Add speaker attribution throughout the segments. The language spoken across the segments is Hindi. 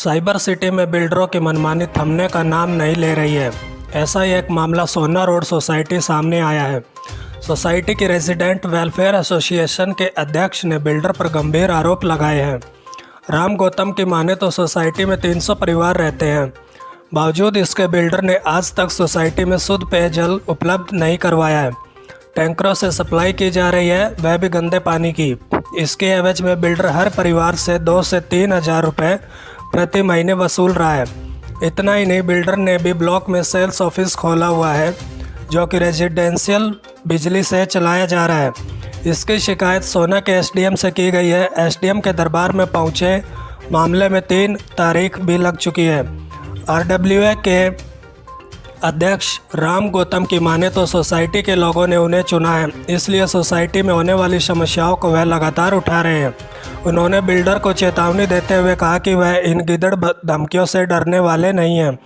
Speaker 1: साइबर सिटी में बिल्डरों की मनमानी थमने का नाम नहीं ले रही है। ऐसा ही एक मामला सोना रोड सोसाइटी सामने आया है। सोसाइटी की रेजिडेंट वेलफेयर एसोसिएशन के अध्यक्ष ने बिल्डर पर गंभीर आरोप लगाए हैं। राम गौतम की माने तो सोसाइटी में 300 परिवार रहते हैं। बावजूद इसके बिल्डर ने आज तक सोसाइटी में शुद्ध पेयजल उपलब्ध नहीं करवाया है। टैंकरों से सप्लाई की जा रही है, वह भी गंदे पानी की। इसके एवज में बिल्डर हर परिवार से 2 से 3 हज़ार रुपये प्रति महीने वसूल रहा है। इतना ही नहीं, बिल्डर ने भी ब्लॉक में सेल्स ऑफिस खोला हुआ है जो कि रेजिडेंशियल बिजली से चलाया जा रहा है। इसकी शिकायत सोना के एसडीएम से की गई है। एसडीएम के दरबार में पहुंचे मामले में 3 तारीख भी लग चुकी है। आरडब्ल्यूए के अध्यक्ष राम गौतम की माने तो सोसाइटी के लोगों ने उन्हें चुना है, इसलिए सोसाइटी में होने वाली समस्याओं को वह लगातार उठा रहे हैं। उन्होंने बिल्डर को चेतावनी देते हुए कहा कि वह इन गिदड़ धमकियों से डरने वाले नहीं हैं।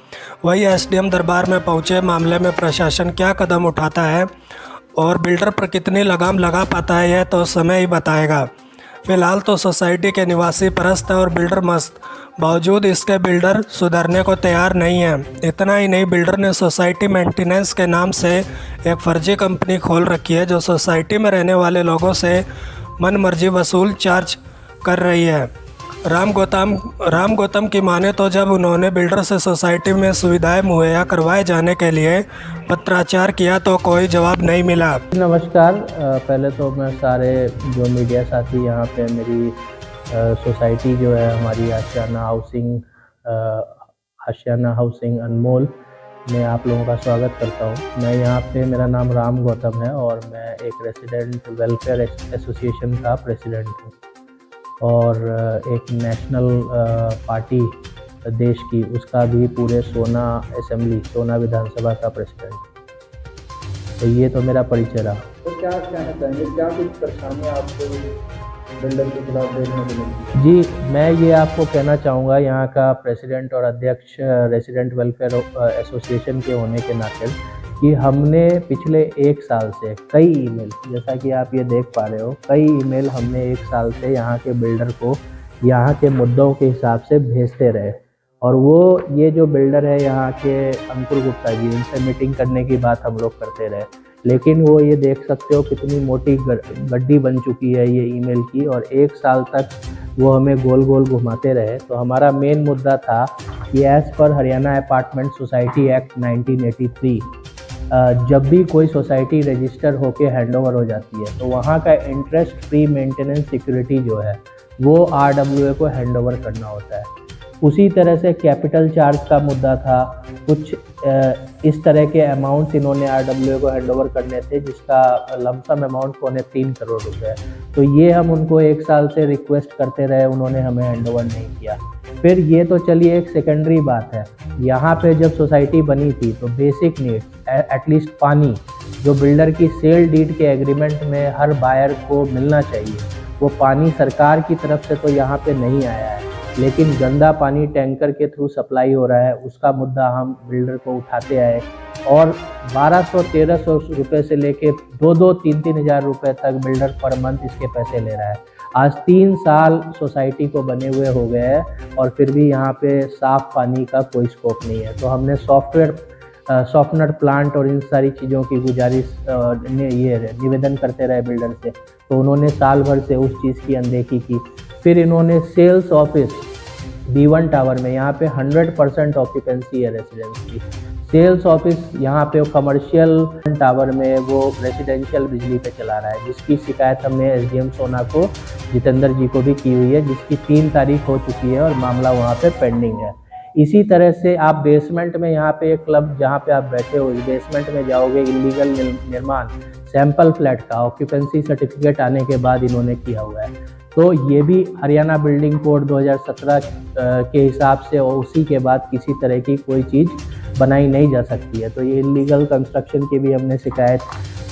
Speaker 1: वही एसडीएम दरबार में पहुंचे मामले में प्रशासन क्या कदम उठाता है और बिल्डर पर कितनी लगाम लगा पाता है, यह तो समय ही बताएगा। फिलहाल तो सोसाइटी के निवासी परस्त और बिल्डर मस्त, बावजूद इसके बिल्डर सुधरने को तैयार नहीं है। इतना ही नहीं, बिल्डर ने सोसाइटी मेंटेनेंस के नाम से एक फर्जी कंपनी खोल रखी है जो सोसाइटी में रहने वाले लोगों से मनमर्जी वसूल चार्ज कर रही है। राम गौतम की माने तो जब उन्होंने बिल्डर से सोसाइटी में सुविधाएं मुहैया करवाए जाने के लिए पत्राचार किया तो कोई जवाब नहीं मिला।
Speaker 2: नमस्कार, पहले तो मैं सारे जो मीडिया साथी यहाँ पे मेरी सोसाइटी जो है हमारी आशियाना हाउसिंग अनमोल में आप लोगों का स्वागत करता हूँ। मैं यहाँ पे, मेरा नाम राम गौतम है और मैं एक रेसिडेंट वेलफेयर एसोसिएशन का प्रेसिडेंट हूँ और एक नेशनल पार्टी देश की, उसका भी पूरे सोना विधानसभा का प्रेसिडेंट। तो ये तो मेरा परिचय रहा।
Speaker 3: तो क्या कहना चाहेंगे, क्या कुछ परेशानियाँ आपको बिल्डर के खिलाफ देखने को मिली?
Speaker 2: जी, मैं ये आपको कहना चाहूँगा, यहाँ का प्रेसिडेंट और अध्यक्ष रेसिडेंट वेलफेयर एसोसिएशन के होने के नाते, कि हमने पिछले 1 साल से कई ईमेल, जैसा कि आप ये देख पा रहे हो, कई ईमेल हमने 1 साल से यहाँ के बिल्डर को यहाँ के मुद्दों के हिसाब से भेजते रहे। और वो ये जो बिल्डर है यहाँ के अंकुर गुप्ता जी, उनसे मीटिंग करने की बात हम लोग करते रहे, लेकिन वो ये देख सकते हो कितनी मोटी गड्डी बन चुकी है ये ईमेल की, और 1 साल तक वो हमें गोल गोल घुमाते रहे। तो हमारा मेन मुद्दा था कि as per Haryana apartment society act 1983, जब भी कोई सोसाइटी रजिस्टर होके हैंडओवर हो जाती है तो वहाँ का इंटरेस्ट फ्री मेंटेनेंस सिक्योरिटी जो है वो आरडब्ल्यूए को हैंडओवर करना होता है। उसी तरह से कैपिटल चार्ज का मुद्दा था। कुछ इस तरह के अमाउंट्स इन्होंने आरडब्ल्यूए को हैंडओवर करने थे, जिसका लमसम अमाउंट 3.25 करोड़ रुपए। तो ये हम उनको 1 साल से रिक्वेस्ट करते रहे, उन्होंने हमें हैंडओवर नहीं किया। फिर ये तो चलिए एक सेकेंडरी बात है, यहाँ पे जब सोसाइटी बनी थी तो बेसिक नीड्स, एटलीस्ट पानी, जो बिल्डर की सेल डीड के एग्रीमेंट में हर बायर को मिलना चाहिए, वो पानी सरकार की तरफ से तो यहाँ पे नहीं आया है, लेकिन गंदा पानी टैंकर के थ्रू सप्लाई हो रहा है। उसका मुद्दा हम बिल्डर को उठाते आए और 1200-1300 रुपये से लेके 2-3 हज़ार रुपये तक बिल्डर पर मंथ इसके पैसे ले रहा है। आज 3 साल सोसाइटी को बने हुए हो गए हैं और फिर भी यहाँ पे साफ़ पानी का कोई स्कोप नहीं है। तो हमने सॉफ्टनर प्लांट और इन सारी चीज़ों की गुजारिश निवेदन करते रहे बिल्डर से, तो उन्होंने साल भर से उस चीज़ की अनदेखी की। फिर इन्होंने सेल्स ऑफिस B1 टावर में, यहाँ पे 100% ऑक्यूपेंसी है रेसिडेंस की, सेल्स ऑफिस यहाँ पे कमर्शियल टावर में वो रेसिडेंशियल बिजली पे चला रहा है, जिसकी शिकायत हमने एसडीएम सोना को, जितेंद्र जी को भी की हुई है, जिसकी 3 तारीख हो चुकी है और मामला वहाँ पे पेंडिंग है। इसी तरह से आप बेसमेंट में, यहाँ पे एक क्लब जहाँ पे आप बैठे हो, इस बेसमेंट में जाओगे, इलीगल निर्माण सैंपल फ्लैट का ऑक्यूपेंसी सर्टिफिकेट आने के बाद इन्होंने किया हुआ है। तो ये भी हरियाणा बिल्डिंग कोड 2017 के हिसाब से और उसी के बाद किसी तरह की कोई चीज़ बनाई नहीं जा सकती है। तो ये इलीगल कंस्ट्रक्शन की भी हमने शिकायत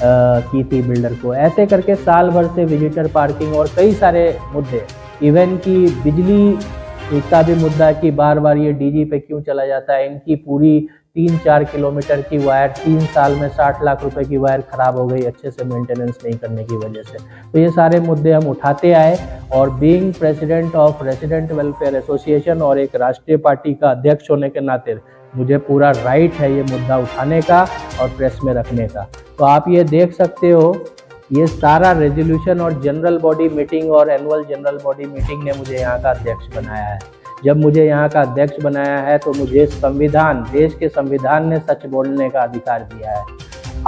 Speaker 2: की थी बिल्डर को। ऐसे करके साल भर से विजिटर पार्किंग और कई सारे मुद्दे, इवन की बिजली का भी मुद्दा कि बार बार ये डीजी पे क्यों चला जाता है, इनकी पूरी 3-4 किलोमीटर की वायर 3 साल में 60 लाख रुपए की वायर खराब हो गई अच्छे से मेंटेनेंस नहीं करने की वजह से। तो ये सारे मुद्दे हम उठाते आए और being president of resident welfare association और एक राष्ट्रीय पार्टी का अध्यक्ष होने के नाते मुझे पूरा राइट है ये मुद्दा उठाने का और प्रेस में रखने का। तो आप ये देख सकते हो, ये सारा रेजोल्यूशन और जनरल बॉडी मीटिंग और एनुअल जनरल बॉडी मीटिंग ने मुझे यहाँ का अध्यक्ष बनाया है। जब मुझे यहाँ का अध्यक्ष बनाया है तो मुझे संविधान, देश के संविधान ने सच बोलने का अधिकार दिया है।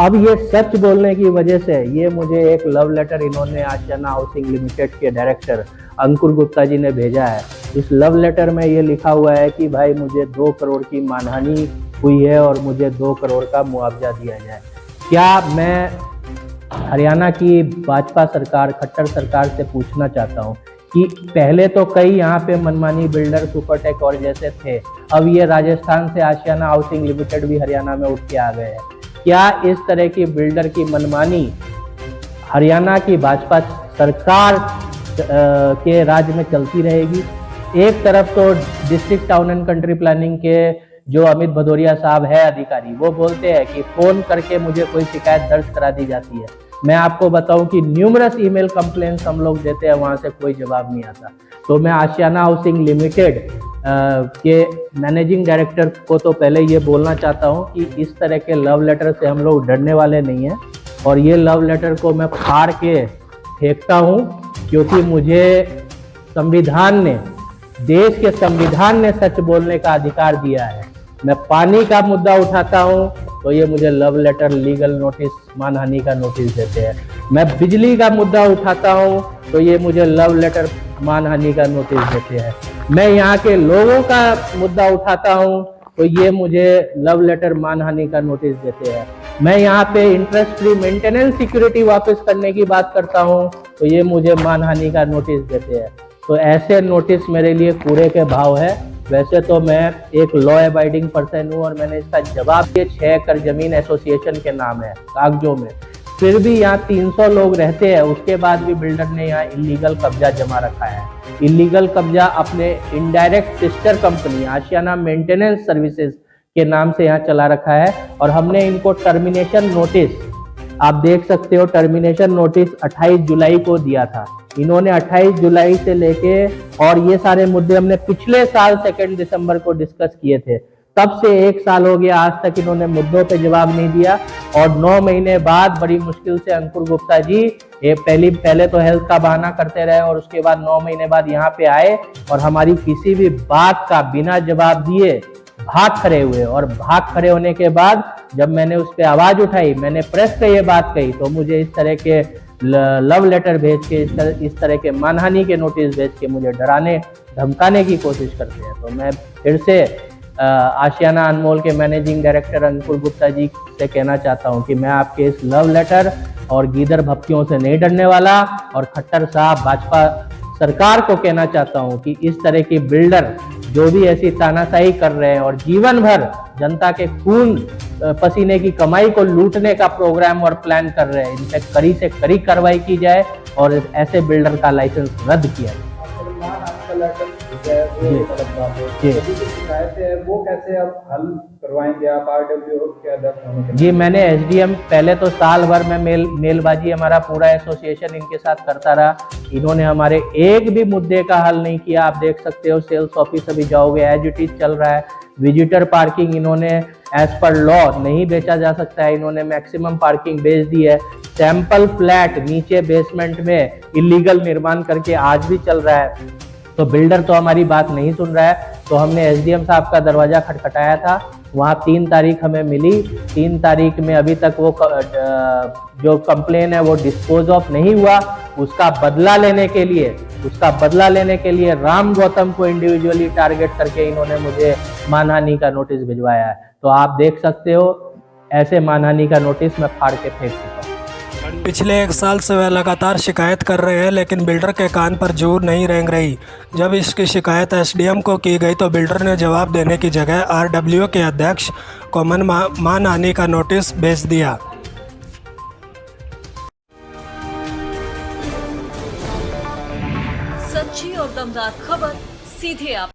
Speaker 2: अब ये सच बोलने की वजह से ये मुझे एक लव लेटर इन्होंने आशियाना हाउसिंग लिमिटेड के डायरेक्टर अंकुर गुप्ता जी ने भेजा है। इस लव लेटर में ये लिखा हुआ है कि भाई मुझे 2 करोड़ की मानहानि हुई है और मुझे 2 करोड़ का मुआवजा दिया जाए। क्या मैं हरियाणा की भाजपा सरकार, खट्टर सरकार से पूछना चाहता हूँ कि पहले तो कई यहाँ पे मनमानी बिल्डर सुपरटेक और जैसे थे, अब ये राजस्थान से आशियाना हाउसिंग लिमिटेड भी हरियाणा में उठ के आ गए हैं। क्या इस तरह की बिल्डर की मनमानी हरियाणा की भाजपा सरकार के राज्य में चलती रहेगी? एक तरफ तो district town and country planning के जो अमित भदौरिया साहब है अधिकारी, वो बोलते हैं कि फोन करके मुझे कोई शिकायत दर्ज करा दी जाती है। मैं आपको बताऊं कि न्यूमरस ईमेल कंप्लेंट्स हम लोग देते हैं, वहां से कोई जवाब नहीं आता। तो मैं आशियाना हाउसिंग लिमिटेड के मैनेजिंग डायरेक्टर को तो पहले ये बोलना चाहता हूं कि इस तरह के लव लेटर से हम लोग डरने वाले नहीं हैं और ये लव लेटर को मैं फाड़ के फेंकता हूं, क्योंकि मुझे संविधान ने, देश के संविधान ने सच बोलने का अधिकार दिया है। मैं पानी का मुद्दा उठाता हूं तो ये मुझे लव लेटर, लीगल नोटिस, मानहानि का नोटिस देते हैं। मैं बिजली का मुद्दा उठाता हूं तो ये मुझे लव लेटर, मानहानि का नोटिस देते हैं। मैं यहाँ के लोगों का मुद्दा उठाता हूं तो ये मुझे लव लेटर, मानहानि का नोटिस देते हैं। मैं यहाँ पे इंटरेस्ट फ्री मेंटेनेंस सिक्योरिटी वापस करने की बात करता हूँ तो ये मुझे मानहानि का नोटिस देते हैं। तो ऐसे नोटिस मेरे लिए कूड़े के भाव है। वैसे तो मैं एक लॉ अबाइडिंग पर्सन हूँ और मैंने इसका जवाब दिया। 6 एकड़ जमीन एसोसिएशन के नाम है कागजों में, फिर भी यहाँ 300 लोग रहते हैं, उसके बाद भी बिल्डर ने यहाँ इलीगल कब्जा जमा रखा है। इलीगल कब्जा अपने इनडायरेक्ट सिस्टर कंपनी आशियाना मेंटेनेंस सर्विसेज के नाम से यहाँ चला रखा है और हमने इनको टर्मिनेशन नोटिस, आप देख सकते हो, टर्मिनेशन नोटिस 28 जुलाई को दिया था। इन्होंने 28 जुलाई से लेके, और ये सारे मुद्दे हमने पिछले साल 2 दिसंबर को डिस्कस किए थे, तब से 1 साल हो गया, आज तक इन्होंने मुद्दों पे जवाब नहीं दिया। और 9 महीने बाद बड़ी मुश्किल से अंकुर गुप्ता जी ये पहले तो हेल्थ का बहाना करते रहे और उसके बाद 9 महीने बाद यहाँ पे आए और हमारी किसी भी बात का बिना जवाब दिए भाग खड़े हुए। और भाग खड़े होने के बाद जब मैंने उस पर आवाज उठाई, मैंने प्रेस पे ये बात कही, तो मुझे इस तरह के लव लेटर भेज के, इस तरह के मानहानि के नोटिस भेज के मुझे डराने धमकाने की कोशिश करते हैं। तो मैं फिर से आशियाना अनमोल के मैनेजिंग डायरेक्टर अंकुर गुप्ता जी से कहना चाहता हूं कि मैं आपके इस लव लेटर और गीदड़ भक्तियों से नहीं डरने वाला, और खट्टर साहब भाजपा सरकार को कहना चाहता हूं कि इस तरह की बिल्डर जो भी ऐसी तानाशाही कर रहे हैं और जीवन भर जनता के खून पसीने की कमाई को लूटने का प्रोग्राम और प्लान कर रहे हैं, इनसे कड़ी से कड़ी कार्रवाई की जाए और ऐसे बिल्डर का लाइसेंस रद्द किया जाए।
Speaker 3: वो कैसे आप हल करवाएंगे आप RWO के अध्यक्ष होने के?
Speaker 2: जी, मैंने SDM, पहले तो साल भर में मेलबाजी हमारा पूरा एसोसिएशन इनके साथ करता रहा। इन्होंने हमारे एक भी मुद्दे का हल नहीं किया। आप देख सकते हो, सेल्स ऑफिस अभी जाओगे एज इट इज चल रहा है। विजिटर पार्किंग इन्होंने एज पर लॉ नहीं बेचा जा सकता है, इन्होंने मैक्सिमम पार्किंग बेच दी है। सैंपल फ्लैट नीचे बेसमेंट में इलीगल निर्माण करके आज भी चल रहा है। तो बिल्डर तो हमारी बात नहीं सुन रहा है। तो हमने SDM साहब का दरवाजा खटखटाया था, वहाँ 3 तारीख हमें मिली। 3 तारीख में अभी तक वो जो कंप्लेन है वो डिस्पोज ऑफ नहीं हुआ। उसका बदला लेने के लिए राम गौतम को इंडिविजुअली टारगेट करके इन्होंने मुझे मानहानि का नोटिस भिजवाया है। तो आप देख सकते हो, ऐसे मानहानि का नोटिस मैं फाड़ के फेंक चुका हूँ।
Speaker 1: पिछले 1 साल से वह लगातार शिकायत कर रहे हैं, लेकिन बिल्डर के कान पर जूं नहीं रेंग रही। जब इसकी शिकायत SDM को की गई तो बिल्डर ने जवाब देने की जगह RWO के अध्यक्ष को मानहानि का नोटिस भेज दिया।
Speaker 4: सच्ची और दमदार खबर सीधे आप